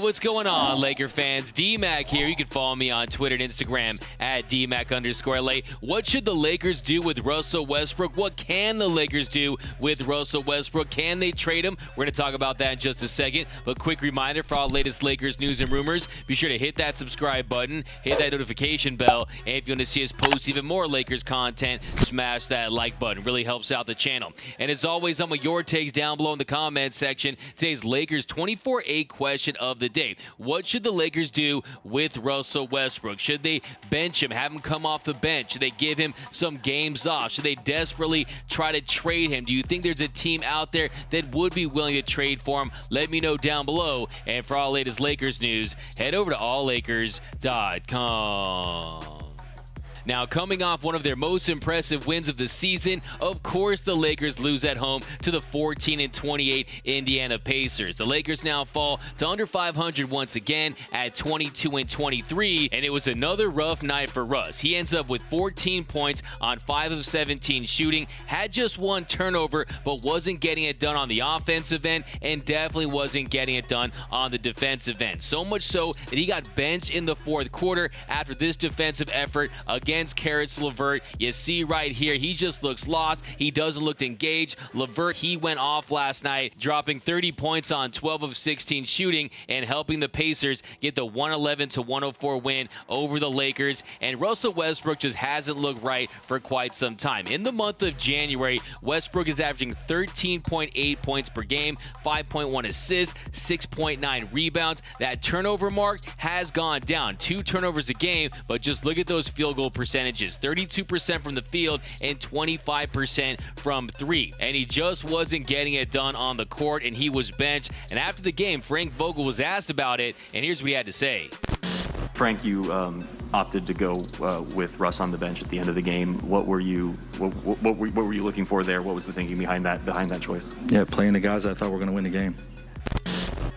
What's going on, Laker fans? D-Mac here. You can follow me on Twitter and Instagram at DMac_LA. What should the Lakers do with Russell Westbrook? What can the Lakers do with Russell Westbrook? Can they trade him? We're going to talk about that in just a second. But quick reminder for all the latest Lakers news and rumors, be sure to hit that subscribe button, hit that notification bell, and if you want to see us post even more Lakers content, smash that like button. Really helps out the channel. And as always, I'm with your takes down below in the comment section. Today's Lakers 24-8 question of the day. What should the Lakers do with Russell Westbrook? Should they bench him, have him come off the bench? Should they give him some games off? Should they desperately try to trade him? Do you think there's a team out there that would be willing to trade for him? Let me know down below. And for all latest Lakers news, head over to alllakers.com. Now, coming off one of their most impressive wins of the season, of course the Lakers lose at home to the 14-28 Indiana Pacers. The Lakers now fall to under 500 once again at 22-23, and it was another rough night for Russ. He ends up with 14 points on 5 of 17 shooting, had just one turnover, but wasn't getting it done on the offensive end, and definitely wasn't getting it done on the defensive end. So much so that he got benched in the fourth quarter after this defensive effort against Caris LeVert. You see right here, he just looks lost. He doesn't look engaged. LeVert, he went off last night, dropping 30 points on 12 of 16 shooting and helping the Pacers get the 111-104 win over the Lakers. And Russell Westbrook just hasn't looked right for quite some time. In the month of January, Westbrook is averaging 13.8 points per game, 5.1 assists, 6.9 rebounds. That turnover mark has gone down. 2 turnovers a game, but just look at those field goal percentages, 32% from the field and 25% from 3. And he just wasn't getting it done on the court, and he was benched. And after the game, Frank Vogel was asked about it, and here's what he had to say. Frank, you opted to go with Russ on the bench at the end of the game. What were you looking for there? What was the thinking behind that choice? Yeah, playing the guys I thought were going to win the game.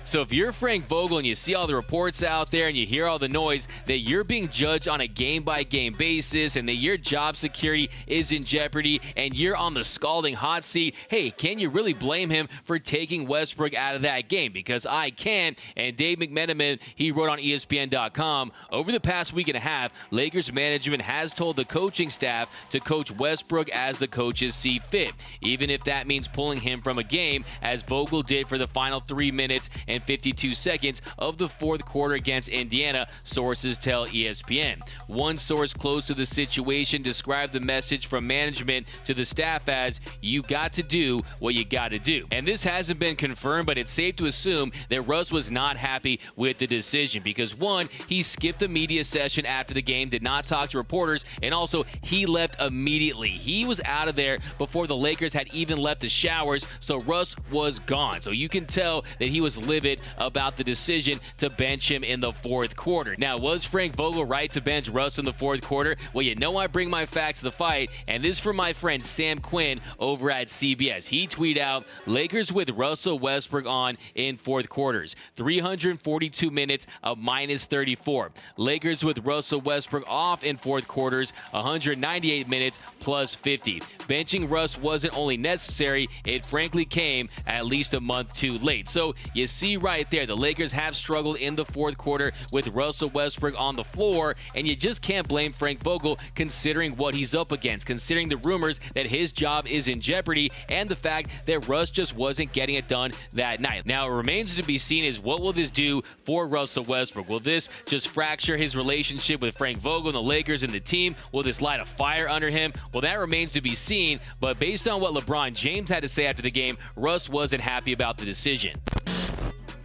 So if you're Frank Vogel and you see all the reports out there and you hear all the noise that you're being judged on a game-by-game basis and that your job security is in jeopardy and you're on the scalding hot seat, hey, can you really blame him for taking Westbrook out of that game? Because I can. And Dave McMenamin, he wrote on ESPN.com, over the past week and a half, Lakers management has told the coaching staff to coach Westbrook as the coaches see fit, even if that means pulling him from a game, as Vogel did for the final 3 minutes and 52 seconds of the fourth quarter against Indiana, sources tell ESPN. One source close to the situation described the message from management to the staff as, you got to do what you got to do. And this hasn't been confirmed, but it's safe to assume that Russ was not happy with the decision because, one, he skipped the media session after the game, did not talk to reporters, and also he left immediately. He was out of there before the Lakers had even left the showers, so Russ was gone. So you can tell that he was livid about the decision to bench him in the fourth quarter. Now, was Frank Vogel right to bench Russ in the fourth quarter? Well, you know I bring my facts to the fight, and this is from my friend Sam Quinn over at CBS. He tweeted out, Lakers with Russell Westbrook on in fourth quarters, 342 minutes of minus 34. Lakers with Russell Westbrook off in fourth quarters, 198 minutes plus 50. Benching Russ wasn't only necessary, it frankly came at least a month too late. So you see right there, the Lakers have struggled in the fourth quarter with Russell Westbrook on the floor, and you just can't blame Frank Vogel considering what he's up against, considering the rumors that his job is in jeopardy, and the fact that Russ just wasn't getting it done that night. Now, it remains to be seen is what will this do for Russell Westbrook? Will this just fracture his relationship with Frank Vogel and the Lakers and the team? Will this light a fire under him? Well, that remains to be seen, but based on what LeBron James had to say after the game, Russ wasn't happy about the decision.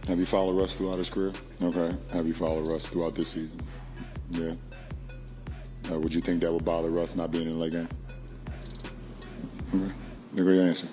Have you followed Russ throughout his career? Okay. Have you followed Russ throughout this season? Yeah. Would you think that would bother Russ not being in the late game? Okay. A great answer.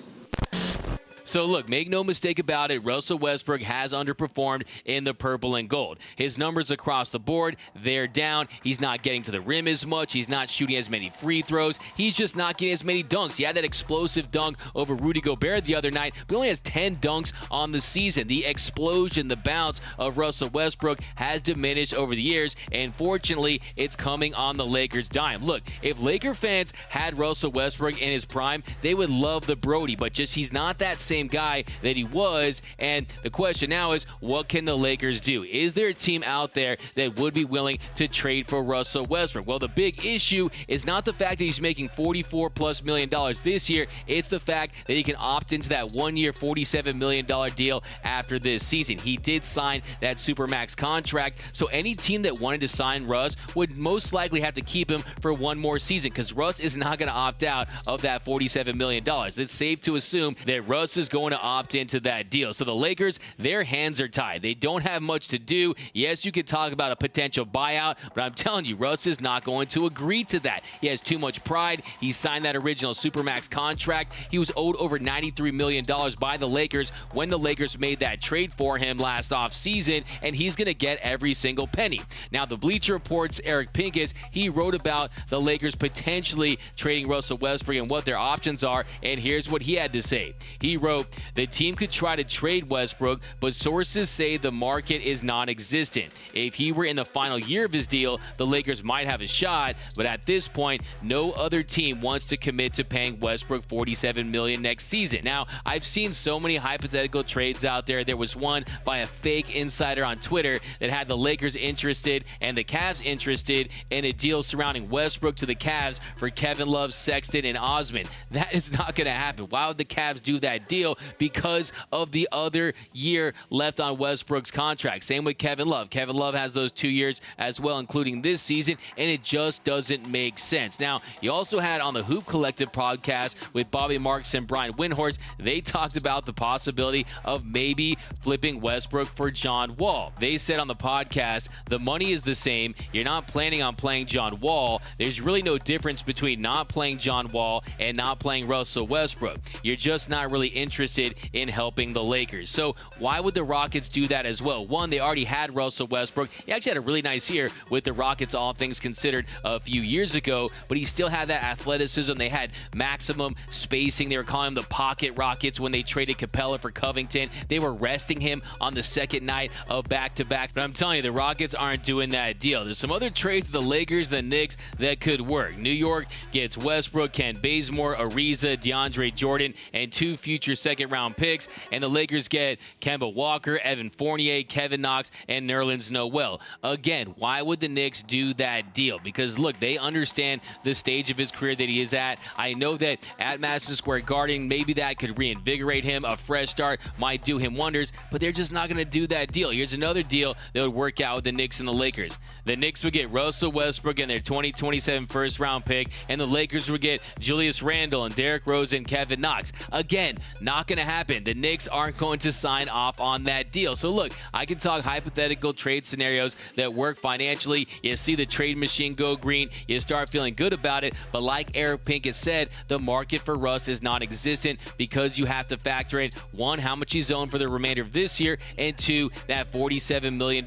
So look, make no mistake about it, Russell Westbrook has underperformed in the purple and gold. His numbers across the board, they're down. He's not getting to the rim as much. He's not shooting as many free throws. He's just not getting as many dunks. He had that explosive dunk over Rudy Gobert the other night, but he only has 10 dunks on the season. The explosion, the bounce of Russell Westbrook has diminished over the years, and fortunately, it's coming on the Lakers' dime. Look, if Laker fans had Russell Westbrook in his prime, they would love the Brody, but just he's not that same same guy that he was. And the question now is, what can the Lakers do? Is there a team out there that would be willing to trade for Russell Westbrook? Well, the big issue is not the fact that he's making $44+ million this year. It's the fact that he can opt into that 1-year, $47 million deal after this season. He did sign that Supermax contract, so any team that wanted to sign Russ would most likely have to keep him for one more season, because Russ is not going to opt out of that $47 million. It's safe to assume that Russ is going to opt into that deal. So the Lakers, their hands are tied. They don't have much to do. Yes, you could talk about a potential buyout, but I'm telling you, Russ is not going to agree to that. He has too much pride. He signed that original Supermax contract. He was owed over $93 million by the Lakers when the Lakers made that trade for him last offseason, and he's going to get every single penny. Now, the Bleacher Report's Eric Pincus, he wrote about the Lakers potentially trading Russell Westbrook and what their options are, and here's what he had to say. He wrote, "The team could try to trade Westbrook, but sources say the market is non-existent. If he were in the final year of his deal, the Lakers might have a shot, but at this point, no other team wants to commit to paying Westbrook $47 million next season." Now, I've seen so many hypothetical trades out there. There was one by a fake insider on Twitter that had the Lakers interested and the Cavs interested in a deal surrounding Westbrook to the Cavs for Kevin Love, Sexton, and Osman. That is not going to happen. Why would the Cavs do that deal? Because of the other year left on Westbrook's contract. Same with Kevin Love. Kevin Love has those 2 years as well, including this season, and it just doesn't make sense. Now, you also had on the Hoop Collective podcast with Bobby Marks and Brian Windhorst, they talked about the possibility of maybe flipping Westbrook for John Wall. They said on the podcast, the money is the same. You're not planning on playing John Wall. There's really no difference between not playing John Wall and not playing Russell Westbrook. You're just not really interested in helping the Lakers. So why would the Rockets do that as well? One, they already had Russell Westbrook. He actually had a really nice year with the Rockets, all things considered, a few years ago, but he still had that athleticism. They had maximum spacing. They were calling him the Pocket Rockets when they traded Capella for Covington. They were resting him on the second night of back-to-back. But I'm telling you, the Rockets aren't doing that deal. There's some other trades with the Lakers, the Knicks, that could work. New York gets Westbrook, Ken Bazemore, Ariza, DeAndre Jordan, and 2 future second-round picks. And the Lakers get Kemba Walker, Evan Fournier, Kevin Knox, and Nerlens Noel. Again, why would the Knicks do that deal? Because, look, they understand the stage of his career that he is at. I know that at Madison Square Garden, maybe that could reinvigorate him. A fresh start might do him wonders, but they're just not going to do that deal. Here's another deal that would work out with the Knicks and the Lakers. The Knicks would get Russell Westbrook and their 2027 first-round pick, and the Lakers would get Julius Randle and Derrick Rose and Kevin Knox. Again, not going to happen. The Knicks aren't going to sign off on that deal. So look, I can talk hypothetical trade scenarios that work financially. You see the trade machine go green, you start feeling good about it, but like Eric Pincus said, the market for Russ is non-existent because you have to factor in, one, how much he's owned for the remainder of this year, and two, that $47 million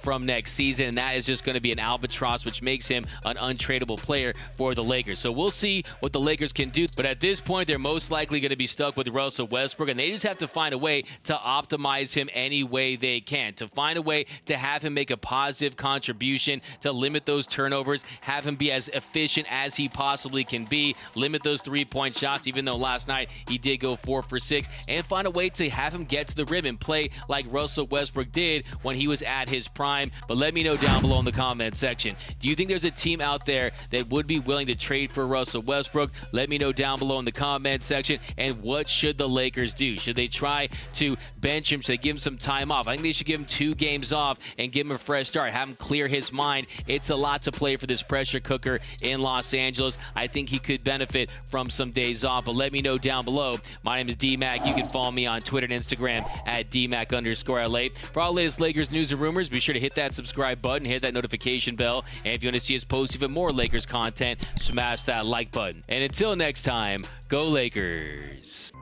from next season, and that is just going to be an albatross, which makes him an untradeable player for the Lakers. So we'll see what the Lakers can do, but at this point, they're most likely going to be stuck with Russell Westbrook, and they just have to find a way to optimize him any way they can, to find a way to have him make a positive contribution, to limit those turnovers, have him be as efficient as he possibly can be, limit those three-point shots, even though last night he did go 4 for 6, and find a way to have him get to the rim and play like Russell Westbrook did when he was at his prime. But let me know down below in the comment section, do you think there's a team out there that would be willing to trade for Russell Westbrook? Let me know down below in the comment section. And what should the Lakers do? Should they try to bench him? Should they give him some time off? I think they should give him 2 games off and give him a fresh start, have him clear his mind. It's a lot to play for this pressure cooker in Los Angeles. I think he could benefit from some days off, but let me know down below. My name is D-Mac. You can follow me on Twitter and Instagram at DMac_LA. For all the latest Lakers news and rumors, be sure to hit that subscribe button, hit that notification bell, and if you want to see us post even more Lakers content, smash that like button. And until next time, go Lakers.